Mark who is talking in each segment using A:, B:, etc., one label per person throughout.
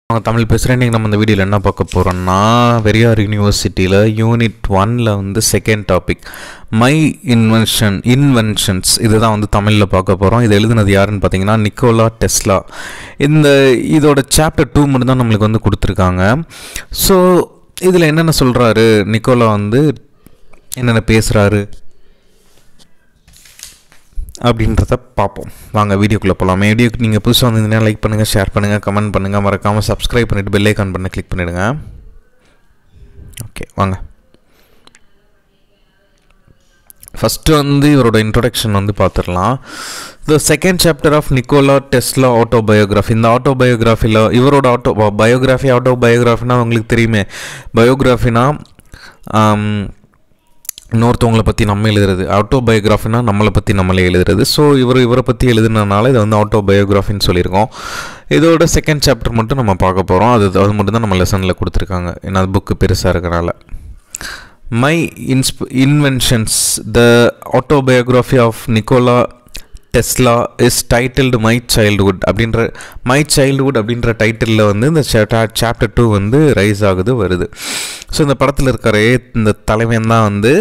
A: தமிழ் பேசுகிறேன். இன்றைக்கி நம்ம இந்த வீடியோவில் என்ன பார்க்க போகிறோம்னா, பெரியார் யூனிவர்சிட்டியில் யூனிட் 1ல் வந்து செகண்ட் டாபிக் மை இன்வென்ஷன்ஸ் இதுதான் வந்து தமிழில் பார்க்க போகிறோம். இது எழுதுனது யாருன்னு பார்த்தீங்கன்னா நிக்கோலா டெஸ்லா. இதோட சாப்டர் 2 மட்டும் தான் நம்மளுக்கு வந்து கொடுத்துருக்காங்க. ஸோ இதில் என்னென்ன சொல்கிறாரு நிக்கோலா வந்து என்னென்ன பேசுகிறாரு அப்படின்றத பார்ப்போம். வாங்க வீடியோக்குள்ளே போகலாம். வீடியோக்கு நீங்கள் புதுசாக வந்தீங்கன்னா லைக் பண்ணுங்கள், ஷேர் பண்ணுங்கள், கமெண்ட் பண்ணுங்கள், மறக்காமல் சப்ஸ்கிரைப் பண்ணிவிட்டு பெல் ஐக்கான் பண்ண கிளிக் பண்ணிவிடுங்க. ஓகே வாங்க. ஃபஸ்ட்டு வந்து இவரோட இன்ட்ரொடக்ஷன் வந்து பார்த்துடலாம். The second chapter of Nikola Tesla autobiography. இந்த ஆட்டோபயோகிராஃபியில் இவரோட ஆட்டோபயோகிராஃபினா உங்களுக்கு தெரியுமே, பயோகிராஃபினா இன்னொருத்தவங்களை பற்றி நம்ம எழுதுறது, ஆட்டோபயோகிராஃபினா நம்மளை பற்றி நம்மளே எழுதுறது. ஸோ இவரை பற்றி எழுதுனதுனால இதை வந்து ஆட்டோபயோகிராஃபின்னு சொல்லியிருக்கோம். இதோட செகண்ட் சாப்டர் மட்டும் நம்ம பார்க்க போகிறோம். அது மட்டும் தான் நம்ம லெசனில் கொடுத்துருக்காங்க, ஏன்னா அது புக்கு பெருசாக இருக்கிறனால. My inventions the autobiography of Nikola Tesla is titled my childhood அப்படின்ற டைட்டிலில் வந்து இந்த சாப்டர் 2 வந்து ரைஸ் ஆகுது வருது. ஸோ இந்த படத்தில் இருக்கிற இந்த தலைவன் தான் வந்து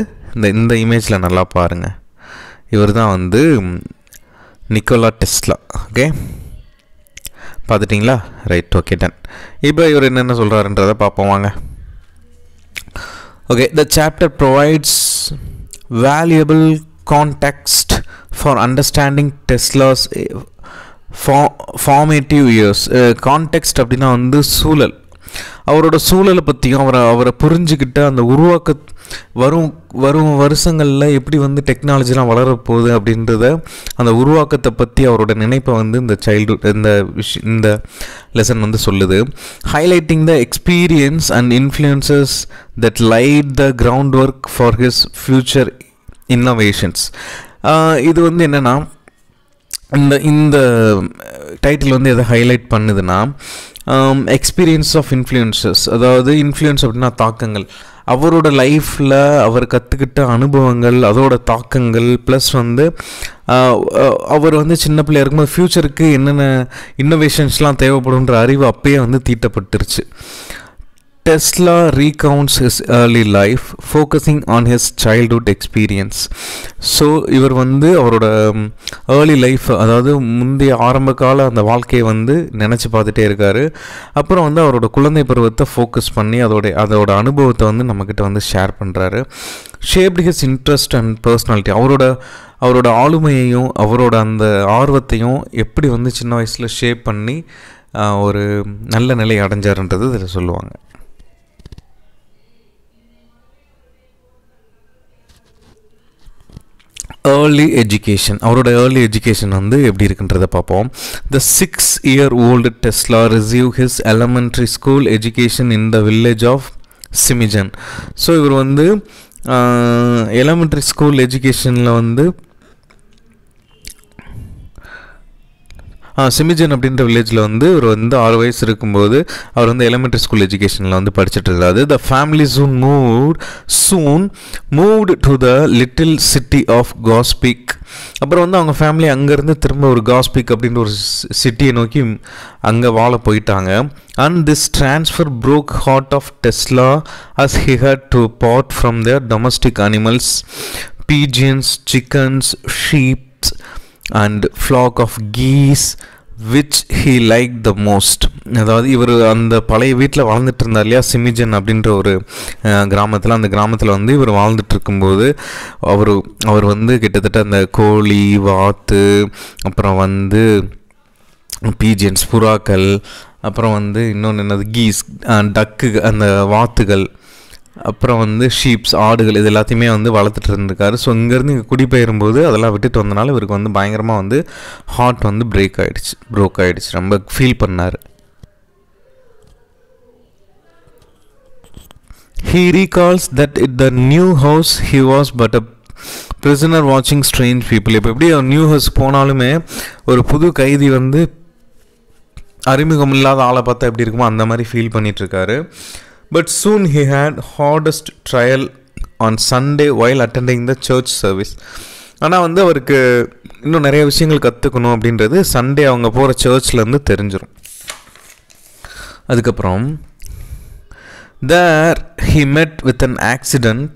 A: இந்த இமேஜில் நல்லா பாருங்கள், இவர் தான் வந்து நிக்கோலா டெஸ்லா. ஓகே பார்த்துட்டிங்களா? Right, okay done. இப்போ இவர் என்னென்ன சொல்கிறாருன்றதை பார்ப்போம் வாங்க. Okay, the chapter provides valuable context for understanding Tesla's formative years. Context அப்படின்னா வந்து சூழல், அவரோட சூழலை பற்றியும் அவரை புரிஞ்சுக்கிட்ட அந்த வரும் வருஷங்களில் எப்படி வந்து டெக்னாலஜிலாம் வளரப்போகுது அப்படின்றத அந்த உருவாக்கத்தை பற்றி அவரோட நினைப்பை வந்து இந்த லெசன் வந்து சொல்லுது. Highlighting the experience and influences that laid the ground work for his future innovations. இது வந்து என்னென்னா, இந்த டைட்டில் வந்து எதை ஹைலைட் பண்ணுதுன்னா, எக்ஸ்பீரியன்ஸ் ஆஃப் இன்ஃப்ளூயன்சஸ், அதாவது இன்ஃப்ளூயன்ஸ் அப்படின்னா தாக்கங்கள், அவரோட லைஃப்பில் அவர் கற்றுக்கிட்ட அனுபவங்கள், அதோட தாக்கங்கள், ப்ளஸ் வந்து அவர் வந்து சின்ன பிள்ளையா இருக்கும்போது ஃப்யூச்சருக்கு என்னென்ன இன்னோவேஷன்ஸ்லாம் தேவைப்படுன்ற அறிவு அப்பயே வந்து தீட்டப்பட்டுருச்சு. Tesla recounts his early life, focusing on his childhood experience. So இவர் வந்து அவரோட ஏர்லி லைஃப், அதாவது முந்தைய ஆரம்ப கால அந்த வாழ்க்கையை வந்து நினச்சி பார்த்துட்டே இருக்கார். அப்புறம் வந்து அவரோட குழந்தை பருவத்தை ஃபோக்கஸ் பண்ணி அதோட அனுபவத்தை வந்து நம்மக்கிட்ட வந்து ஷேர் பண்ணுறாரு. Shaped his interest and personality. அவரோட ஆளுமையையும் அவரோட அந்த ஆர்வத்தையும் எப்படி வந்து சின்ன வயசில் ஷேப் பண்ணி ஒரு நல்ல நிலை அடைஞ்சாருன்றது இதில் சொல்லுவாங்க. ஏர்லி எஜுகேஷன், அவரோட ஏர்லி எஜுகேஷன் வந்து எப்படி இருக்குன்றதை பார்ப்போம். The 6-year-old Tesla receive his elementary school education in the village of Smiljan. So இவர் வந்து எலமெண்ட்ரி ஸ்கூல் எஜுகேஷனில் வந்து சிமிஜன் அப்படின்ற வில்லேஜில் வந்து இவர் வந்து 6 வயசு இருக்கும்போது அவர் வந்து எலிமெண்ட்ரி ஸ்கூல் எஜுகேஷனில் வந்து படிச்சுட்டு இருக்காரு. The family soon moved to the little city of Gospic. அப்புறம் வந்து அவங்க ஃபேமிலி அங்கேருந்து திரும்ப ஒரு காஸ்பிக் அப்படின்ற ஒரு சிட்டியை நோக்கி அங்கே வாழ போயிட்டாங்க. And this transfer broke heart of Tesla as he had to part from their domestic animals, pigeons, chickens, sheep and flock of geese which he liked the most. அதாவது இவர் அந்த பழைய வீட்டில் வாழ்ந்துட்டு இருந்தார் இல்லையா, சிமிஜன் அப்படின்ற ஒரு கிராமத்தில். அந்த கிராமத்தில் வந்து இவர் வாழ்ந்துட்டு இருக்கும்போது அவர் வந்து கிட்டத்தட்ட அந்த கோழி, வாத்து, அப்புறம் வந்து பீஜியன்ஸ், புறாக்கள், அப்புறம் வந்து இன்னொன்று என்னது கீஸ், டக்கு, அந்த வாத்துகள், அப்புறம் வந்து ஷீப்ஸ், ஆடுகள், இது எல்லாத்தையுமே வந்து வளர்த்துட்டு இருந்திருக்காரு. ஸோ இங்கேருந்து இங்கே குடிபெயரும்போது அதெல்லாம் விட்டுட்டு வந்தனால இவருக்கு வந்து பயங்கரமாக வந்து ஹார்ட் வந்து ப்ரோக் ஆகிடுச்சு, ரொம்ப ஃபீல் பண்ணார். He recalls that in the new house he was but a prisoner watching strange people. இப்போ எப்படி நியூ ஹவுஸ் போனாலுமே ஒரு புது கைதி வந்து அறிமுகம் இல்லாத ஆளை பார்த்தா எப்படி இருக்குமோ அந்த மாதிரி feel பண்ணிகிட்ருக்காரு. But soon he had hardest trial on Sunday while attending the church service. ஆனால் வந்து அவருக்கு இன்னும் நிறைய விஷயங்கள் கற்றுக்கணும் அப்படின்றது சண்டே அவங்க போகிற சர்ச்லேருந்து தெரிஞ்சிடும். அதுக்கப்புறம் there he met with an accident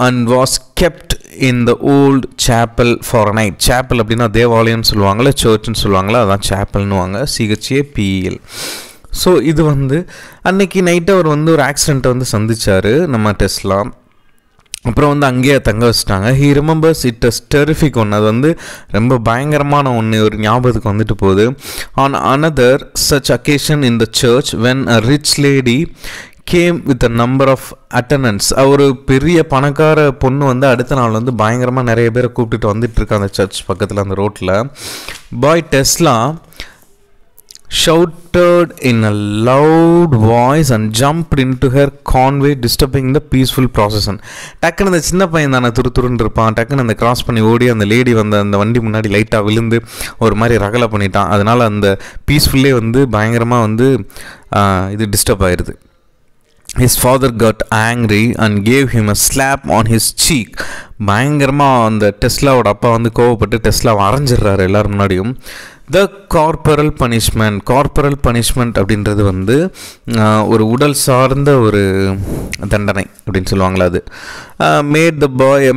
A: and was kept in the old chapel for a night. chapel அப்படின்னா தேவாலயம்னு சொல்லுவாங்களே, சர்ச்னு சொல்லுவாங்களே, அதான் chapelனுவாங்க, CHAPEL. ஸோ இது வந்து அன்னைக்கு நைட்டு அவர் வந்து ஒரு ஆக்சிடெண்ட்டை வந்து சந்திச்சார் நம்ம டெஸ்லா. அப்புறம் வந்து அங்கேயே தங்க வச்சிட்டாங்க. He remembers it as terrific ஒன்று, அது வந்து ரொம்ப பயங்கரமான ஒன்று ஒரு ஞாபகத்துக்கு வந்துட்டு போகுது. On another such occasion in the church when a rich lady came with a number of attendants. ஒரு பெரிய பணக்கார பொண்ணு வந்து அடுத்த நாள் வந்து பயங்கரமாக நிறைய பேரை கூப்பிட்டுட்டு வந்துட்டு இருக்கா அந்த சர்ச் பக்கத்தில் அந்த ரோட்டில். பாய் Tesla shouted in a loud voice and jumped into her convoy, disturbing the peaceful procession. டக்குன்னு அந்த சின்ன பையன் தானே துருத்துருன்னு இருப்பான், டக்குன்னு அந்த கிராஸ் பண்ணி ஓடி அந்த லேடி வந்து அந்த வண்டி முன்னாடி லைட்டாக விழுந்து ஒரு மாதிரி ரகலை பண்ணிட்டான். அதனால் அந்த பீஸ்ஃபுல்லே வந்து பயங்கரமாக வந்து இது டிஸ்டர்ப் ஆயிடுது. His father got angry and gave him a slap on his cheek. பயங்கரமாக அந்த டெஸ்லாவோட அப்பா வந்து கோவப்பட்டு டெஸ்லாவை அரைஞ்சிடுறாரு எல்லாரும் முன்னாடியும். த கார்பரல் பனிஷ்மெண்ட் அப்படின்றது வந்து ஒரு உடல் சார்ந்த ஒரு தண்டனை அப்படின்னு சொல்லுவாங்களா, அது made the bye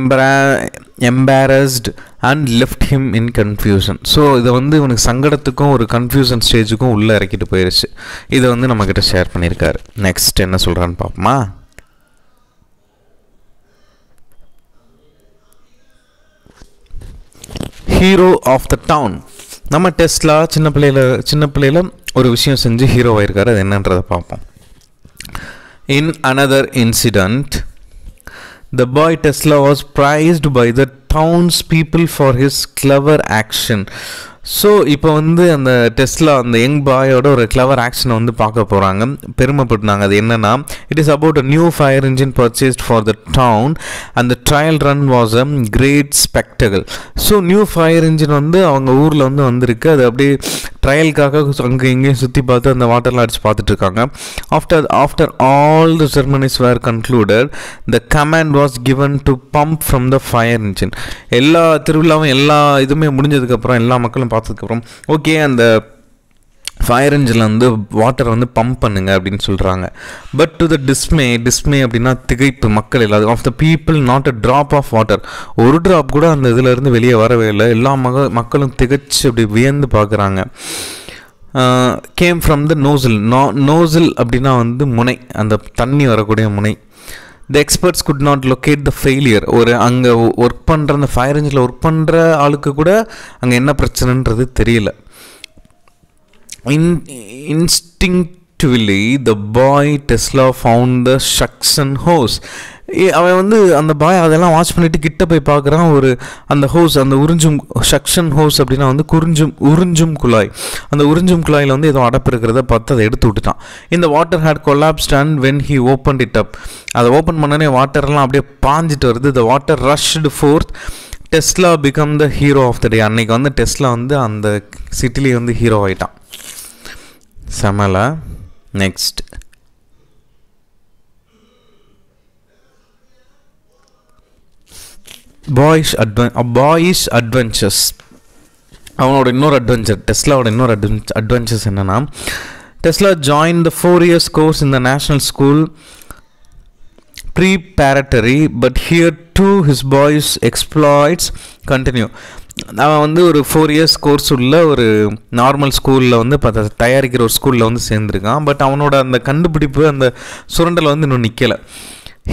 A: embarrassed and left him in confusion. So இதை வந்து இவனுக்கு சங்கடத்துக்கும் ஒரு கன்ஃபியூஷன் ஸ்டேஜுக்கும் உள்ளே இறக்கிட்டு போயிடுச்சு. இதை வந்து நம்மக்கிட்ட ஷேர் பண்ணியிருக்காரு. நெக்ஸ்ட் என்ன சொல்கிறான்னு பார்ப்போமா. Hero of the town. நம்ம டெஸ்லா சின்ன பிள்ளையில ஒரு விஷயம் செஞ்சு ஹீரோ ஆயிருக்காரு. அது என்னன்றதை பார்ப்போம். In another incident the boy Tesla was praised by the townspeople for his clever action. So இப்போ வந்து அந்த டெஸ்லா அந்த யங் பாயோட ஒரு கிளவர் ஆக்ஷனை வந்து பார்க்க போகிறாங்க, பெருமைப்பட்டாங்க. அது என்னென்னா, it is about a new fire engine purchased for the town and the trial run was a great spectacle. So new fire engine வந்து அவங்க ஊரில் வந்து வந்திருக்கு. அது அப்படியே ட்ரையலுக்காக அங்கே இங்கேயும் சுற்றி பார்த்து அந்த வாட்டர்லாம் அடித்து பார்த்துட்ருக்காங்க. After all the ceremonies were concluded the command was given to pump from the fire engine. எல்லா திருவிழாவும் எல்லா இதுவுமே முடிஞ்சதுக்கப்புறம் எல்லா மக்களும் பார்த்ததுக்கப்புறம் ஓகே அந்த ஃபயர் இன்ஜினில் வந்து வாட்டர் வந்து பம்ப் பண்ணுங்க அப்படின்னு சொல்கிறாங்க. பட் டு த டிஸ்மே அப்படின்னா திகைப்பு மக்கள் எல்லாரும் of the people not a drop of water, ஒரு ட்ராப் கூட அந்த இதிலேருந்து வெளியே வரவே இல்லை. எல்லா மக்களும் திகைச்சு அப்படி வியந்து பார்க்குறாங்க. கேம் ஃப்ரம் த நோசில் அப்படின்னா வந்து முனை, அந்த தண்ணி வரக்கூடிய முனை. The experts could not locate the failure. ஒரு அங்கே ஒர்க் பண்ணுற அந்த ஃபயர் இன்ஜினில் ஒர்க் பண்ணுற ஆளுக்கு கூட அங்கே என்ன பிரச்சனைன்றது தெரியல. Instinctively the boy Tesla found the suction hose. அவன் வந்து அந்த பாய் அதெல்லாம் வாட்ச் பண்ணிட்டு கிட்ட போய் பார்க்குறான். ஒரு அந்த ஹோஸ், அந்த சக்ஷன் ஹோஸ் அப்படின்னா வந்து உறிஞ்சும் குழாய். அந்த உறிஞ்சும் குழாயில் வந்து ஏதோ அடப்பு இருக்கிறத பார்த்து அதை எடுத்து விட்டுட்டான். இந்த water had collapsed and when he open it up, அதை ஓப்பன் பண்ணனே வாட்டர்லாம் அப்படியே பாஞ்சிட்டு வருது. The water rushed forth. Tesla became the hero of the day. அன்னைக்கு வந்து டெஸ்லா வந்து அந்த சிட்டிலேயே வந்து ஹீரோ ஆகிட்டான். செமலா. Next boyish adventures. அவனோட இன்னொரு அட்வென்ச்சர், டெஸ்லாவோட இன்னொரு அட்வென்ச்சர்ஸ் என்னென்னா, Tesla join the 4 years course in the national school preparatory, but here too his boys exploits continue. அவன் வந்து ஒரு 4 years கோர்ஸ் உள்ள ஒரு நார்மல் ஸ்கூலில் வந்து தயாரிக்கிற ஒரு ஸ்கூலில் வந்து சேர்ந்துருக்கான். பட் அவனோட அந்த கண்டுபிடிப்பு அந்த சுரண்டலை வந்து இன்னும் நிற்கலை.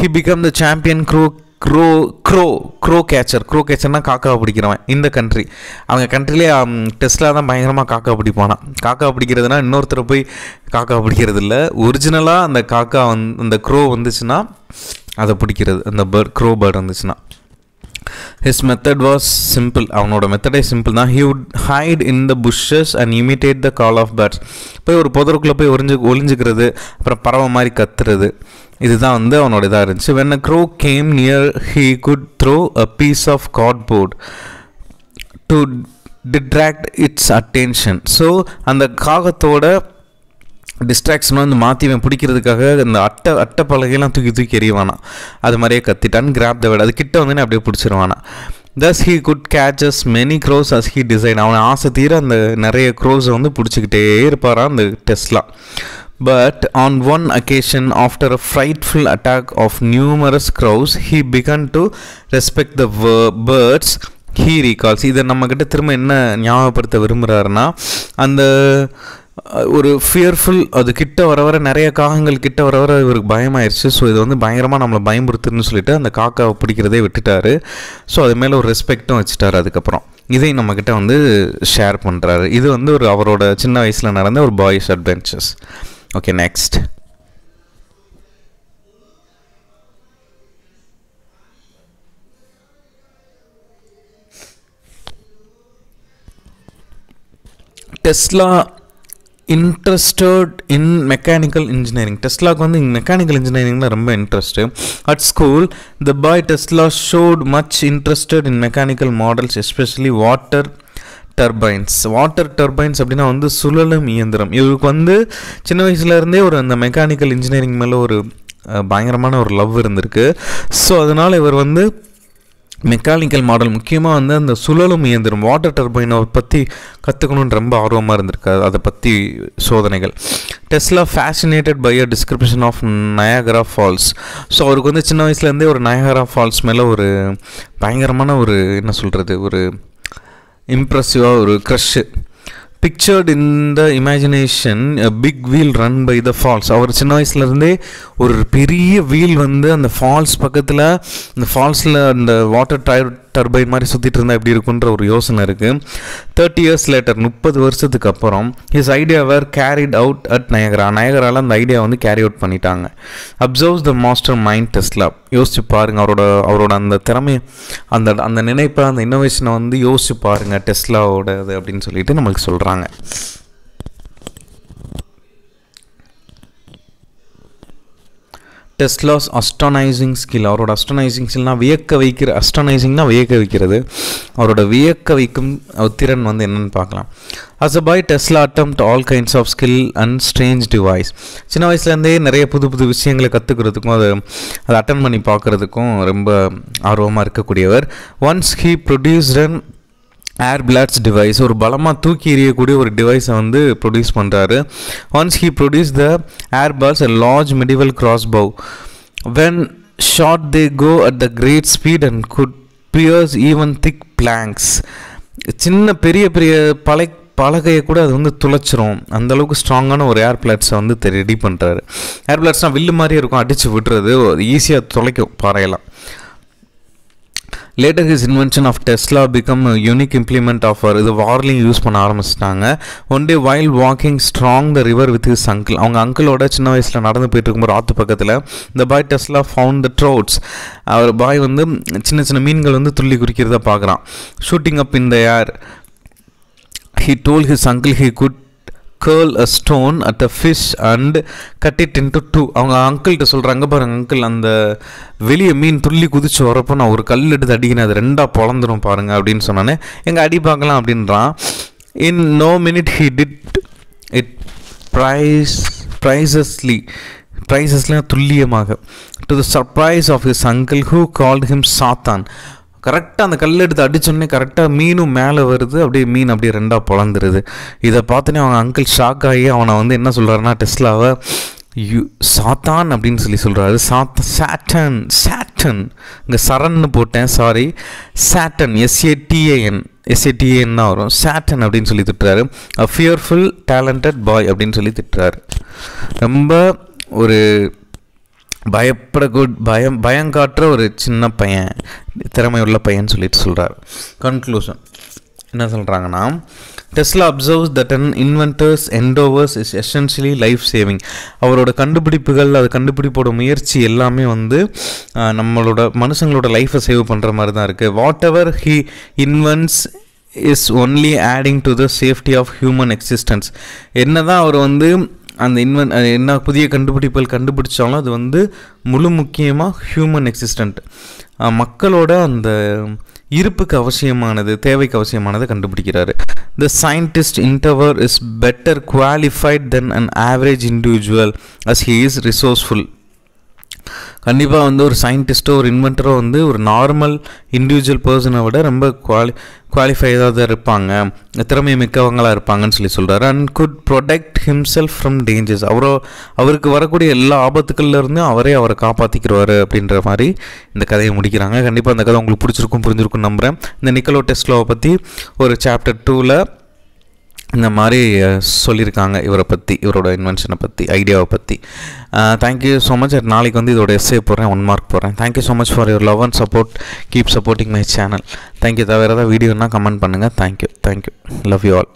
A: he became the champion crow கேச்சர்னா காக்காவை பிடிக்கிறவன் இந்த கண்ட்ரி. அவங்க கண்ட்ரிலே டெஸ்லா தான் பயங்கரமாக காக்கா பிடிப்பானா. காக்கா பிடிக்கிறதுனா இன்னொருத்தரை போய் காக்கா பிடிக்கிறது இல்லை, ஒரிஜினலாக அந்த காக்கா அந்த க்ரோ வந்துச்சுன்னா அதை பிடிக்கிறது, அந்த க்ரோ பேர்ட் வந்துச்சுன்னா. His method was simple. அவனோட மெத்தடே சிம்பிள் தான். He would hide in the bushes and imitate the call of birds. போய் ஒரு புதருக்குள்ளே போய் ஒளிஞ்சுக்கிறது, அப்புறம் பறவை மாதிரி கத்துறது, இதுதான் வந்து அவனோட இதாக இருந்துச்சு. When a crow came near, he could throw a piece of cardboard to distract its attention. So அந்த காகத்தோட டிஸ்ட்ராக்ஷனை வந்து மாற்றிவன் பிடிக்கிறதுக்காக அந்த அட்டை பலகையெல்லாம் தூக்கி எறிவானா. அது மாதிரியே கத்திட்டான். கிராப் த வேர்ட், அது கிட்ட வந்து அப்படியே பிடிச்சிருவானா. thus he could catch as many crows as he desired. அவன் ஆசை தீர அந்த நிறைய க்ரோஸை வந்து பிடிச்சிக்கிட்டே இருப்பாரான் அந்த Tesla. But on one occasion, after a frightful attack of numerous crows, he began to respect the birds he recalls. இதை நம்மக்கிட்ட திரும்ப என்ன ஞாபகப்படுத்த விரும்புகிறாருன்னா, அந்த ஒரு ஃபியர்ஃபுல், அது கிட்ட வர நிறைய காகங்கள் கிட்ட வர இவருக்கு பயமாயிருச்சு. ஸோ இது வந்து பயங்கரமாக நம்மளை பயமுறுத்துன்னு சொல்லிட்டு அந்த காக்காவை பிடிக்கிறதே விட்டுட்டாரு. ஸோ அது மேலே ஒரு ரெஸ்பெக்டும் வச்சுட்டாரு. அதுக்கப்புறம் இதை நம்மக்கிட்ட வந்து ஷேர் பண்ணுறாரு. இது வந்து ஒரு அவரோட சின்ன வயசில் நடந்த ஒரு boys adventures. Okay, next. Tesla interested in mechanical engineering. டெஸ்லாவுக்கு வந்து மெக்கானிக்கல் இன்ஜினியரிங்கில் ரொம்ப interest. At school the boy Tesla showed much interested in mechanical models, especially water turbines. Water turbines அப்படின்னா வந்து சுழலும் இயந்திரம். இவருக்கு வந்து சின்ன வயசுலேருந்தே ஒரு அந்த மெக்கானிக்கல் இன்ஜினியரிங் மேலே ஒரு பயங்கரமான ஒரு லவ் இருந்திருக்கு. ஸோ அதனால் இவர் வந்து மெக்கானிக்கல் மாடல், முக்கியமாக வந்து அந்த சுழலும் இயந்திரம் வாட்டர் டர்பைனை பற்றி கற்றுக்கணுன்னு ரொம்ப ஆர்வமாக இருந்திருக்காரு. அதை பற்றி சோதனைகள். Tesla fascinated by a description of Niagara Falls. So அவருக்கு வந்து சின்ன வயசுலேருந்தே ஒரு நயாகரா ஃபால்ஸ் மேலே ஒரு பயங்கரமான ஒரு என்ன சொல்கிறது, ஒரு இம்ப்ரெசிவாக ஒரு crush. பிக்சர்ட் in the imagination a big wheel run by the falls. அவர் சின்ன வயசுலேருந்தே ஒரு பெரிய வீல் வந்து அந்த ஃபால்ஸ் பக்கத்தில், அந்த ஃபால்ஸில் அந்த வாட்டர் டர்பைன் மாதிரி சுற்றிட்டு இருந்தால் எப்படி இருக்குன்ற ஒரு யோசனை இருக்குது. 30 years later, 30 வருஷத்துக்கு அப்புறம் his idea were carried out at Niagara. நயகராவில் அந்த ஐடியா வந்து கேரி அவுட் பண்ணிட்டாங்க. Absorbs the master mind Tesla. யோசிச்சு பாருங்கள் அவரோட அந்த திறமை, அந்த நினைப்பை, அந்த இன்னோவேஷனை வந்து யோசிச்சு பாருங்கள் டெஸ்லாவோட அது அப்படின்னு சொல்லிட்டு நம்மளுக்கு சொல்கிறாங்க. Tesla's astonishing skill. அவரோட அஸ்டானைசிங் ஸ்கில்னால் வியக்க வைக்கிற, அஸ்டானைசிங்னா வியக்க வைக்கிறது. அவரோட வியக்க வைக்கும் திறன் வந்து என்னென்னு பார்க்கலாம். As a boy Tesla attempt all kinds of skill and strange device. சின்ன வயசுலேருந்தே நிறைய புது விஷயங்களை கற்றுக்கிறதுக்கும் அதை அட்டன் பண்ணி பார்க்குறதுக்கும் ரொம்ப ஆர்வமாக இருக்கக்கூடியவர். Once he produced an air blast device. ஒரு பலமாக தூக்கி எறியக்கூடிய ஒரு டிவைஸை வந்து ப்ரொடியூஸ் பண்ணுறாரு. Once he produce the air balls, a large medieval crossbow. When shot they go at the great speed and could pierce even thick planks. சின்ன பெரிய பலகையை கூட அது வந்து துளைச்சிரும். அந்தளவுக்கு ஸ்ட்ராங்கான ஒரு ஏர் பிளாட்ஸை வந்து ரெடி பண்ணுறாரு. ஏர் பிளாட்ஸ்னால் வில்லு மாதிரியே இருக்கும், அடித்து விடுறது ஈஸியாக துளைக்கும் பாறையெல்லாம். Later his invention of Tesla became unique implement of இது வார்லிங் யூஸ் பண்ண ஆரம்பிச்சிட்டாங்க. One day while walking strong the river with his uncle. அவங்க அங்கிளோட சின்ன வயசில் நடந்து போயிட்டு இருக்கும்போது ஆற்று பக்கத்தில் இந்த பாய் டெஸ்லா ஃபவுண்ட் த ட்ரோட்ஸ். அவர் பாய் வந்து சின்ன மீன்கள் வந்து துள்ளி குறிக்கிறத பார்க்குறான். Shooting up in the air, he told his uncle he could curl a stone at a fish and cut it into two. அவங்க அங்கிள்கிட்ட சொல்கிறாங்க, பாருங்க அங்கிள், அந்த வெளியே மீன் துள்ளி குதிச்சு வரப்போ நான் ஒரு கல் எடுத்து அடிக்கினேன், அது ரெண்டாக பொழந்துடும் பாருங்கள் அப்படின்னு சொன்னானே. எங்கள் அடி பார்க்கலாம் அப்படின்றான். In no minute he did it ப்ரைசஸ்லாம் துல்லியமாக. To the surprise of his uncle who called him Satan. கரெக்டாக அந்த கல் எடுத்து அடித்தோடனே கரெக்டாக மீனும் மேலே வருது, அப்படியே மீன் அப்படியே ரெண்டாக பொழந்துருது. இதை பார்த்தோன்னே அவங்க அங்கிள் ஷாக் ஆகி அவனை வந்து என்ன சொல்கிறாருன்னா, டெஸ்லாவை சாத்தான் அப்படின்னு சொல்கிறாரு. சாட்டன் இங்கே சரன்னு போட்டேன், சாரி, சாட்டன், எஸ்ஏடிஏஎன் தான் வரும். சாட்டன் அப்படின்னு சொல்லி திட்டுறாரு. அ ஃபியர்ஃபுல் டேலண்டட் பாய் அப்படின்னு சொல்லி திட்டுறாரு. ரொம்ப ஒரு பயங்காட்டுற ஒரு சின்ன பையன், திறமையுள்ள பையன் சொல்லிட்டு சொல்கிறார். கன்க்ளூஷன் என்ன சொல்கிறாங்கன்னா, Tesla observes that an inventor's endeavours is essentially life saving. அவரோட கண்டுபிடிப்புகள், அது கண்டுபிடிப்போட முயற்சி எல்லாமே வந்து நம்மளோட மனுஷங்களோட லைஃப்பை சேவ் பண்ணுற மாதிரி தான் இருக்குது. Whatever he invents is only adding to the safety of human existence. என்ன தான் அவர் வந்து அந்த என்ன புதிய கண்டுபிடிப்புகள் கண்டுபிடிச்சாலும் அது வந்து முழு முக்கியமாக ஹியூமன் எக்ஸிஸ்டன்ட், மக்களோட அந்த இருப்புக்கு அவசியமானது, தேவைக்கு அவசியமானதை கண்டுபிடிக்கிறாரு. The scientist inventor is better qualified than an average individual as he is resourceful. கண்டிப்பாக வந்து ஒரு சயின்டிஸ்ட்டோ ஒரு இன்வென்டரோ வந்து ஒரு நார்மல் இண்டிவிஜுவல் பர்சனை விட ரொம்ப குவாலிஃபைடாக இருப்பாங்க, திறமை மிக்கவங்களாக இருப்பாங்கன்னு சொல்கிறாரு. And could protect himself from dangers. அவருக்கு வரக்கூடிய எல்லா ஆபத்துக்கள்லேருந்தும் அவரை காப்பாற்றிக்கிறவாரு அப்படின்ற மாதிரி இந்த கதையை முடிக்கிறாங்க. கண்டிப்பாக அந்த கதை உங்களுக்கு பிடிச்சிருக்கும், புரிஞ்சிருக்கும்னு நம்புகிறேன். இந்த நிக்கோலா டெஸ்லாவை பற்றி ஒரு சாப்டர் 2ல் இந்த மாதிரி சொல்லியிருக்காங்க, இவரை பற்றி, இவரோட இன்வென்ஷனை பற்றி, ஐடியாவை பற்றி. Thank you so much. நாளைக்கு வந்து இதோட எஸ்ஸே போடுறேன், 1 மார்க் போடுறேன். Thank you so much for your love and support. Keep supporting my channel. Thank you. வேறு ஏதாவது வீடியோனா கமெண்ட் பண்ணுங்கள். தேங்க்யூ. Love you all.